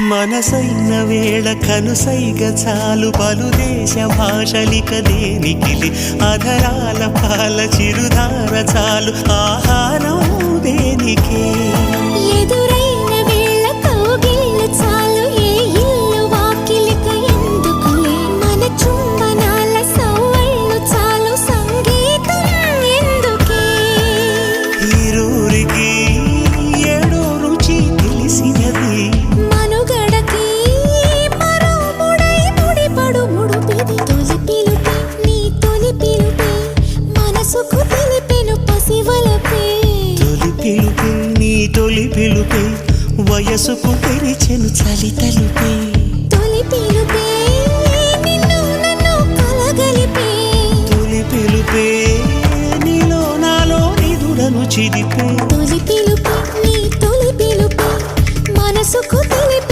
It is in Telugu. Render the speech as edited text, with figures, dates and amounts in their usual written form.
మనసైన వేళ కనుసైగ చాలు పలు దేశ భాషలిక దేనికిలి అధరాల పాల చిరుధార చాలు ఆహారం దేనికే ఎదురైన వేళ కౌగిళ్ళు చాలు ఏ ఇల్లు వాకిలిక ఎందుకులే మన చుంబనాల సవ్వళ్ళు చాలు సంగీతం ఎందుకే ఈరూరికి ఏడో రుచి తెలిసినది మనుగడకి మరో ముడై ముడిపడు ముడుపిది తొలి పిలుపే నీ తొలి పిలుపే మనసుకు తెలిపెను పసివలపే తొలి పిలుపే నీ తొలి పిలుపే వయసుకు తెరిచెను చలి తలుపే తొలి పిలుపే నిన్ను నన్ను కలగలిపే తొలి పిలుపే నీలో నాలో నిదుడను చిదిపే